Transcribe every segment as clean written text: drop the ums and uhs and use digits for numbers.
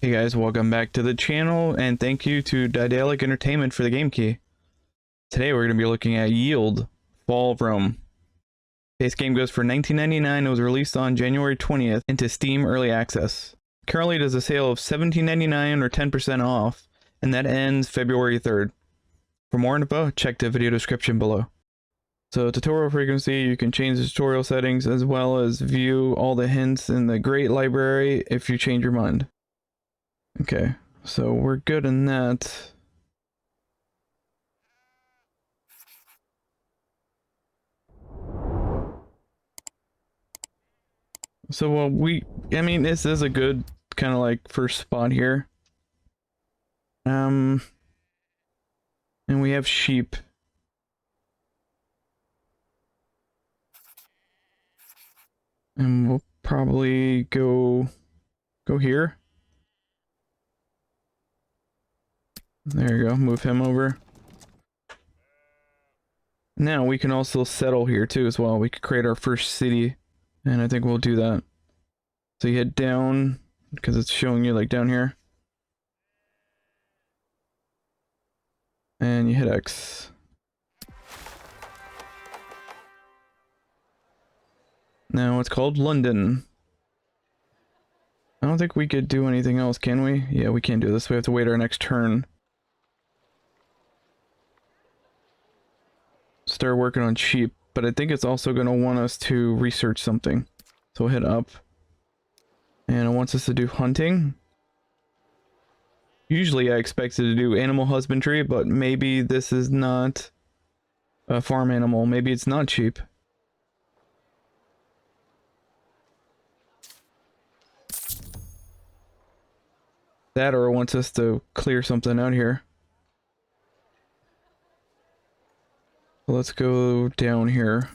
Hey guys, welcome back to the channel, and thank you to Daedalic Entertainment for the game key. Today we're going to be looking at Yield, Fall of Rome. This game goes for $19.99. It was released on January 20th into Steam Early Access. Currently it is a sale of $17.99 or 10% off, and that ends February 3rd. For more info, check the video description below. So tutorial frequency, you can change the tutorial settings as well as view all the hints in the Great Library if you change your mind. Okay, so we're good in that. So I mean, this is a good kind of like first spot here. And we have sheep. And we'll probably go here. There you go, move him over. Now we can also settle here too as well. We could create our first city, and I think we'll do that. So you head down, because it's showing you like down here. And you hit X. Now it's called London. I don't think we could do anything else, can we? Yeah, we can't do this. We have to wait our next turn. Start working on sheep, but I think it's also going to want us to research something. So we'll hit up. And it wants us to do hunting. Usually I expected to do animal husbandry, but maybe this is not a farm animal. Maybe it's not sheep. That or it wants us to clear something out here. So let's go down here.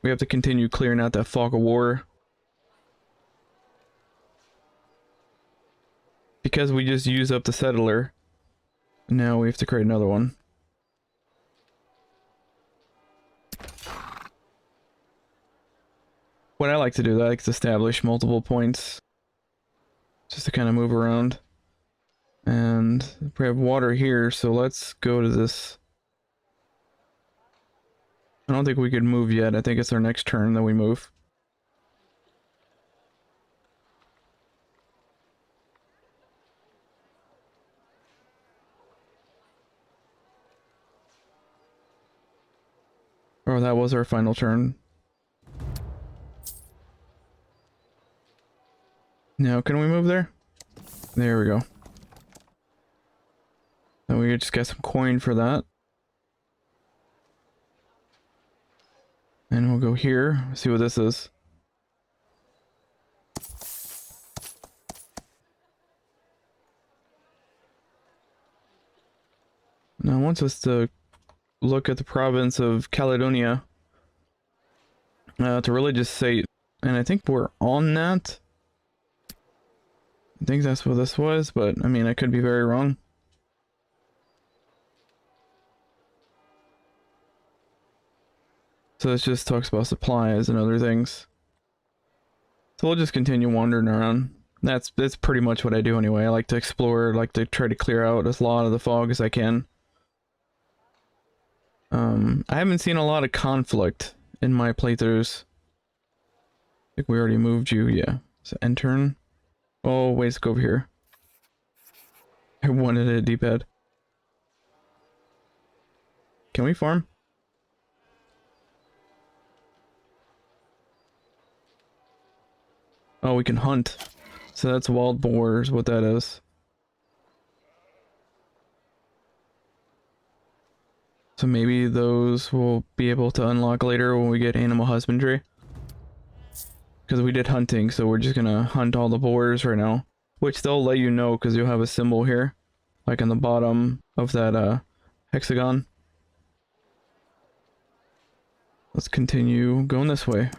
We have to continue clearing out that fog of war. Because we just used up the settler, now we have to create another one. What I like to do, I like to establish multiple points. Just to kind of move around. And we have water here, so let's go to this. I don't think we could move yet. I think it's our next turn that we move. Oh, that was our final turn. Now, can we move there? There we go. Then we just get some coin for that. And we'll go here, see what this is. Now it wants us to look at the province of Caledonia. To really just say, and I think we're on that. I think that's what this was, but I mean, I could be very wrong. So this just talks about supplies and other things. So we'll just continue wandering around. That's pretty much what I do anyway. I like to explore, like to try to clear out as lot of the fog as I can. I haven't seen a lot of conflict in my playthroughs. I think we already moved you, yeah. So end turn. Oh, wait, let's go over here. I wanted a D-pad. Can we farm? Oh, we can hunt. So that's wild boars, what that is. So maybe those will be able to unlock later when we get animal husbandry. Because we did hunting, so we're just gonna hunt all the boars right now. Which they'll let you know because you'll have a symbol here. Like on the bottom of that hexagon. Let's continue going this way.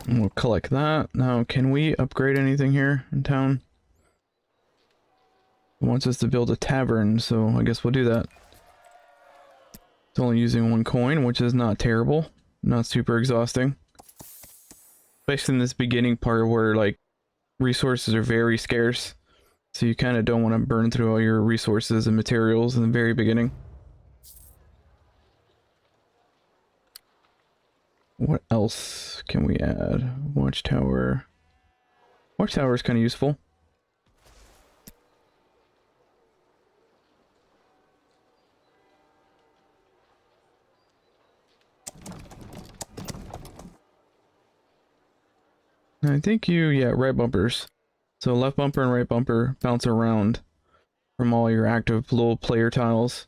And we'll collect that. Now, can we upgrade anything here in town? It wants us to build a tavern, so I guess we'll do that. It's only using 1 coin, which is not terrible. Not super exhausting. Especially in this beginning part where, like, resources are very scarce. So you kind of don't want to burn through all your resources and materials in the very beginning. What else can we add? Watchtower. Watchtower is kind of useful. I think yeah, right bumpers. So left bumper and right bumper bounce around from all your active little player tiles.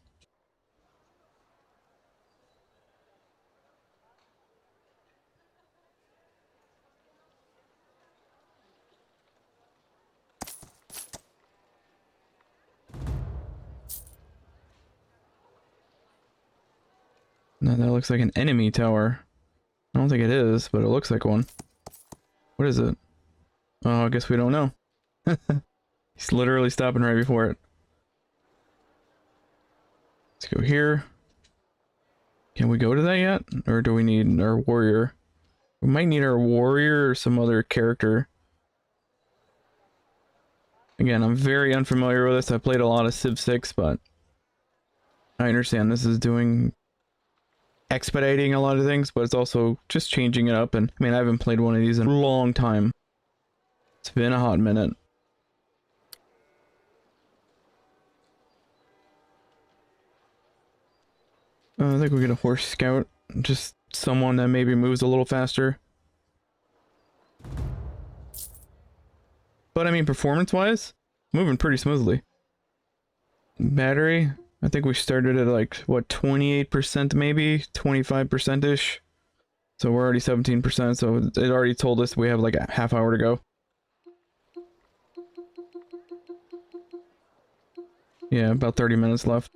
Now that looks like an enemy tower. I don't think it is, but it looks like one. What is it? Oh, I guess we don't know. He's literally stopping right before it. Let's go here. Can we go to that yet? Or do we need our warrior? We might need our warrior or some other character. Again, I'm very unfamiliar with this. I played a lot of Civ 6, but I understand this is doing expediting a lot of things, but it's also just changing it up. And I mean, I haven't played one of these in a long time. It's been a hot minute. I think we get a horse scout, just someone that maybe moves a little faster. But I mean, performance-wise, moving pretty smoothly. Battery, I think we started at like, what, 28% maybe? 25%-ish? So we're already 17%, so it already told us we have like a half hour to go. Yeah, about 30 minutes left.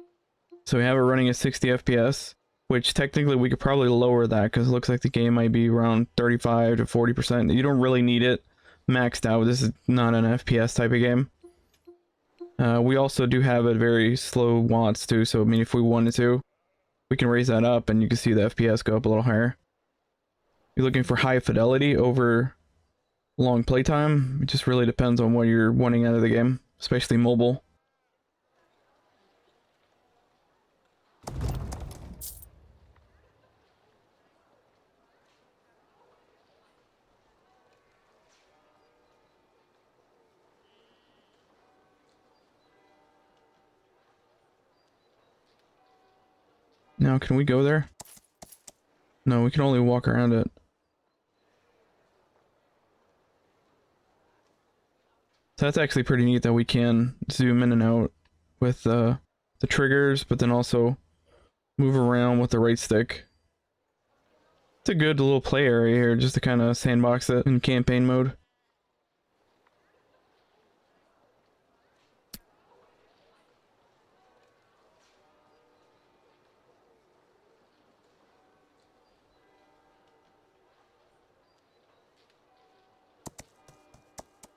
So we have it running at 60 FPS, which technically we could probably lower that because it looks like the game might be around 35 to 40%. You don't really need it maxed out. This is not an FPS type of game. We also do have it very slow watts too, so I mean if we wanted to, we can raise that up and you can see the FPS go up a little higher. You're looking for high fidelity over long playtime. It just really depends on what you're wanting out of the game, especially mobile. Now, can we go there? No, we can only walk around it. So that's actually pretty neat that we can zoom in and out with the triggers, but then also move around with the right stick. It's a good little play area here, just to kind of sandbox it in campaign mode.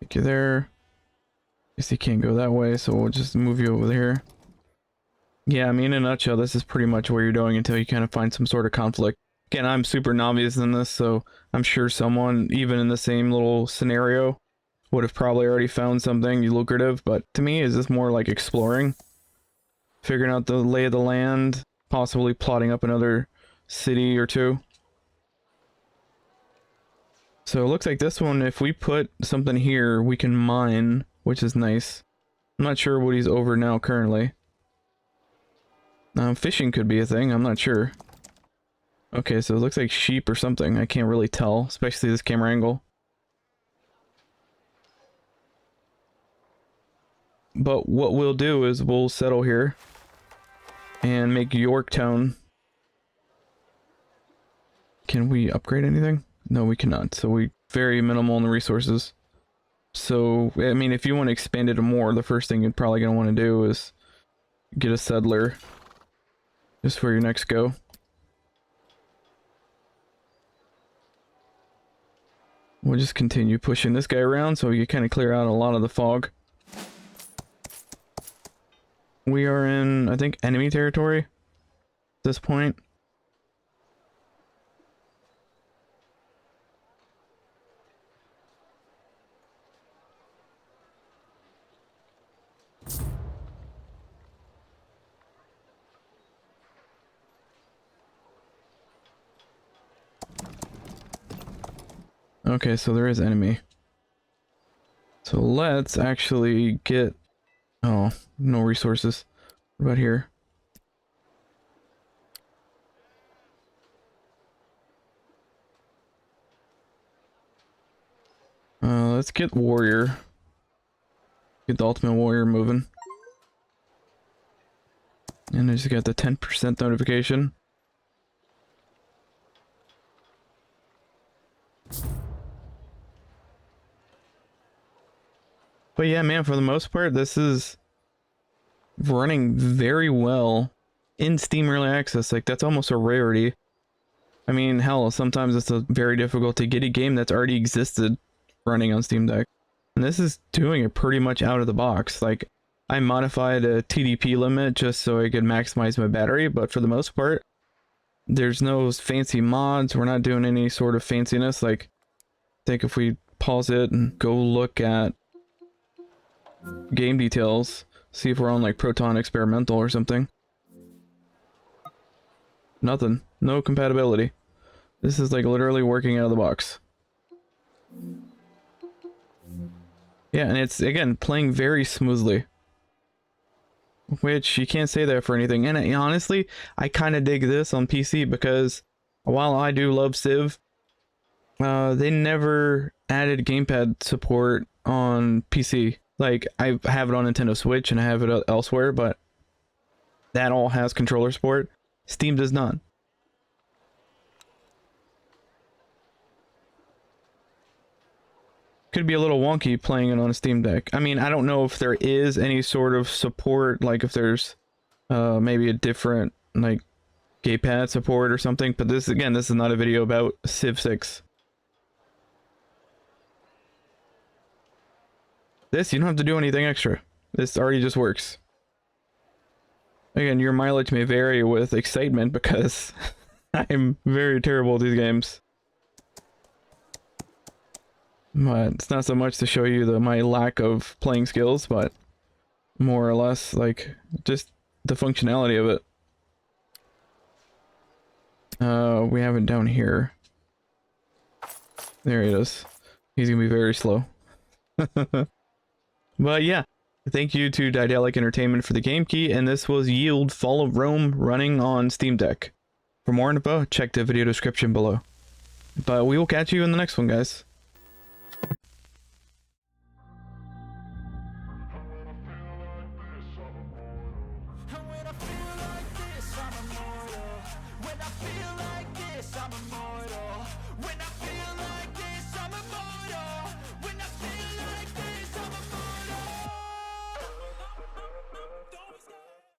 Take you there. Guess you can't go that way, so we'll just move you over here. Yeah, I mean, in a nutshell, this is pretty much what you're doing until you kind of find some sort of conflict. Again, I'm super novice in this, so I'm sure someone, even in the same little scenario, would have probably already found something lucrative, but to me, is this more like exploring? Figuring out the lay of the land, possibly plotting up another city or two. So it looks like this one, if we put something here, we can mine, which is nice. I'm not sure what he's over now currently. Fishing could be a thing, I'm not sure. Okay, so it looks like sheep or something. I can't really tell, especially this camera angle. But what we'll do is we'll settle here and make Yorktown. Can we upgrade anything? No, we cannot. So we very minimal in the resources. So, I mean, if you want to expand it more, the first thing you're probably going to want to do is get a settler. Just for your next go. We'll just continue pushing this guy around so we can kind of clear out a lot of the fog. We are in, I think, enemy territory at this point. Okay, so there is enemy. So let's actually get... Oh, no resources. What about here? Let's get warrior. Get the ultimate warrior moving. And I just got the 10% notification. But yeah, man, for the most part, this is running very well in Steam Early Access. Like, that's almost a rarity. I mean, hell, sometimes it's a very difficult to get a game that's already existed running on Steam Deck. And this is doing it pretty much out of the box. Like, I modified a TDP limit just so I could maximize my battery, but for the most part, there's no fancy mods. We're not doing any sort of fanciness. Like, I think if we pause it and go look at game details, see if we're on like Proton Experimental or something. Nothing. No compatibility. This is like literally working out of the box. Yeah, and it's, again, playing very smoothly. Which, you can't say that for anything. And honestly, I kind of dig this on PC because while I do love Civ, they never added gamepad support on PC. Like, I have it on Nintendo Switch and I have it elsewhere, but that all has controller support. Steam does not. Could be a little wonky playing it on a Steam Deck. I mean, I don't know if there is any sort of support, like if there's maybe a different, like, gamepad support or something, but this, again, this is not a video about Civ 6. This, you don't have to do anything extra. This already just works. Again, your mileage may vary with excitement because I'm very terrible at these games. But it's not so much to show you my lack of playing skills, but more or less like just the functionality of it. We have it down here. There it is. He's gonna be very slow. But yeah, thank you to Daedalic Entertainment for the game key, and this was Yield Fall of Rome running on Steam Deck. For more info, check the video description below. But we will catch you in the next one, guys.